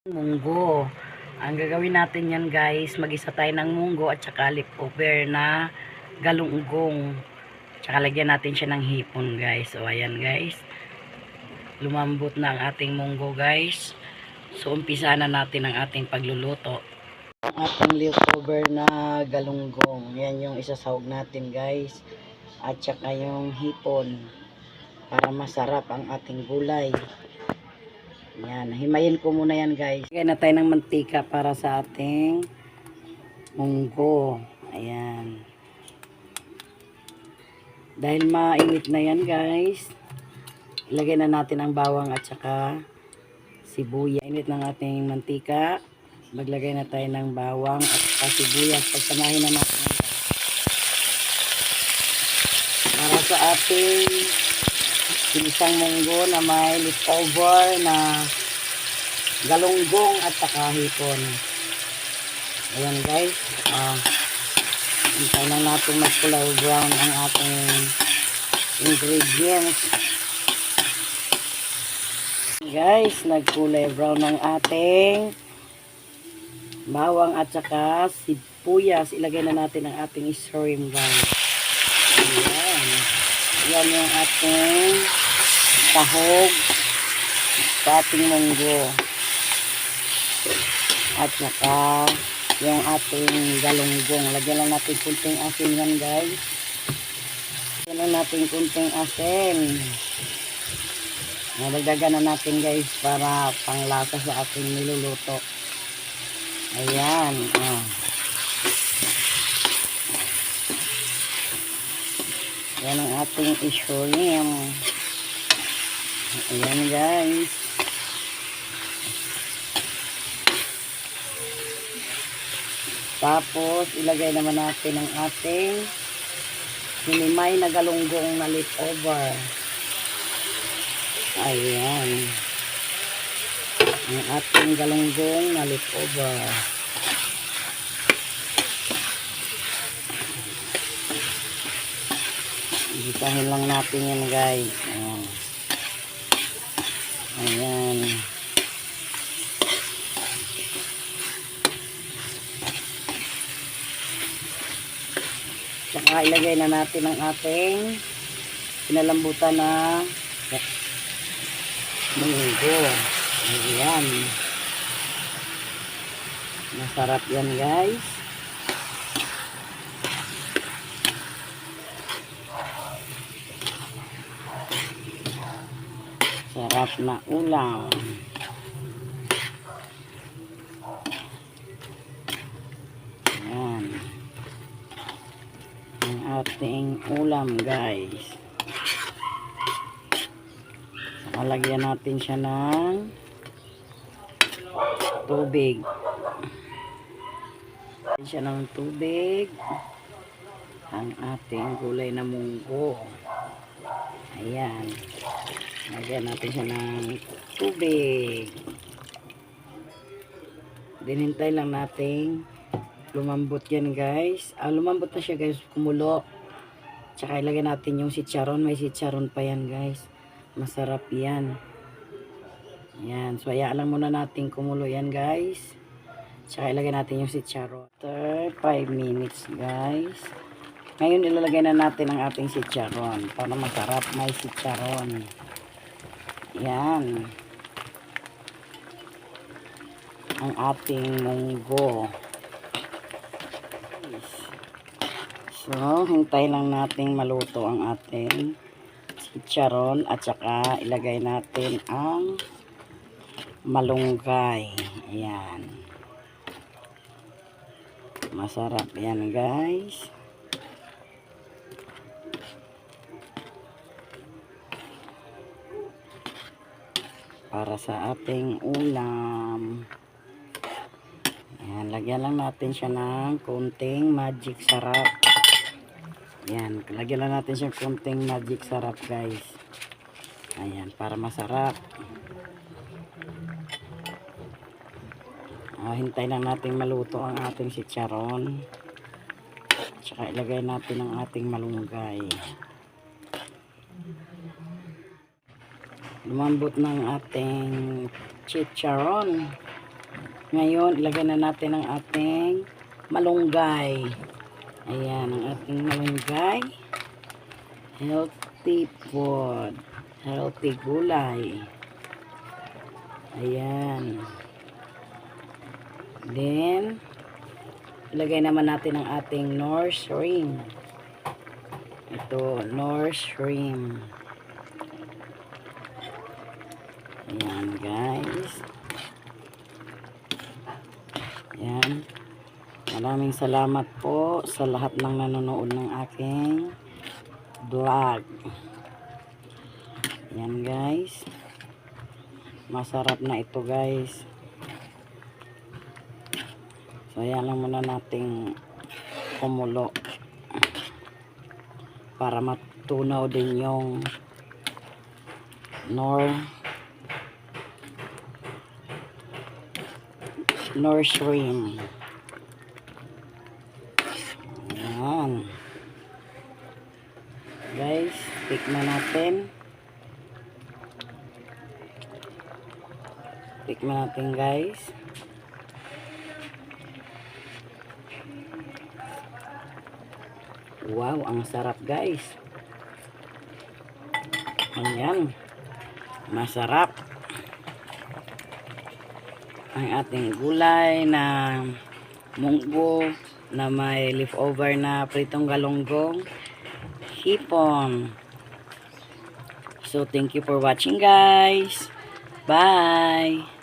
Munggo. Ang gagawin natin yan guys, mag-isa tayo ng munggo at saka leftover na galunggong. Tsaka lagyan natin siya ng hipon guys. So ayan guys. Lumambot na ang ating munggo guys. So umpisa na natin ang ating pagluluto. Ang ating leftover na galunggong. Yan yung isasahog natin guys. At saka yung hipon. Para masarap ang ating gulay. Yan, himayin ko muna yan guys. Lagyan na tayo ng mantika para sa ating munggo. Ayan. Dahil mainit na yan guys, ilagay na natin ang bawang at saka sibuyas. Init ng ating mantika. Maglagay na tayo ng bawang at saka sibuyas. Pagsamahin na natin para sa ating isang munggo na may leftover na galunggong at saka hipon. Ayan guys. Hintay lang natin mag-kulay brown ang ating ingredients. Guys, nagkulay brown ang ating bawang at saka sibuyas. Ilagay na natin ang ating shrimp guys. Ayan. Yan yung ating tahog sa ating munggo. At saka yung ating galunggong. Lagyan lang natin kunting asin yan guys. Lagyan lang natin kunting asin. Nalagdagan na natin guys para panglasa sa ating niluluto. Ayan. Yan ang ating shrimp. Ayan guys. Tapos ilagay naman natin ang ating hinimay na galunggong na leftover. Ayan. Ang ating galunggong na leftover. Gisahin lang natin yan guys. Ayan. Ayan. Saka ilagay na natin ang ating pinalambutan na munggo. Ayan. Masarap yan guys. Sarap na ulam. Ayan. Ang ating ulam guys. Lagyan natin siya ng tubig. Lagyan siya ng tubig. Ang ating gulay na munggo. Ayan. Lagyan natin siya ng tubig. Dinintay lang natin lumambot yan guys. Lumambot na siya guys. Kumulo. Tsaka ilagay natin yung chicharon. May chicharon pa yan guys. Masarap yan. Yan. So hayaan lang muna natin kumulo yan guys. Tsaka ilagay natin yung chicharon. After 5 minutes guys. Ngayon ilalagay na natin ang ating chicharon. Para masarap may chicharon. Yan. Ang ating munggo. So, hintay lang natin maluto ang ating chicharon at saka ilagay natin ang malunggay. Ayan. Masarap yan guys. Para sa ating ulam. Ayan, lagyan lang natin siya ng konting magic sarap. Ayan, lagyan lang natin siya konting magic sarap guys. Ayan, para masarap. Hintay lang natin maluto ang ating chicharon. Tsaka ilagay natin ang ating malunggay. Lumambot ng ating chicharon. Ngayon, ilagay na natin ang ating malunggay. Ayan, ang ating malunggay. Healthy food. Healthy gulay. Ayan. Then, ilagay naman natin ang ating Knorr shrimp. Ito, Knorr shrimp. Ayan, guys. Ayan. Maraming salamat po sa lahat ng nanonood ng aking vlog. Ayan, guys. Masarap na ito, guys. So, ayan lang muna nating kumulo para matunaw din yung Knorr shrimp. Ayan. Guys, tikman natin. Tikman natin, guys. Wow, ang sarap, guys. Ayan. Masarap. Ang ating gulay na munggo na may leftover na pritong galunggong hipon. So, thank you for watching, guys. Bye.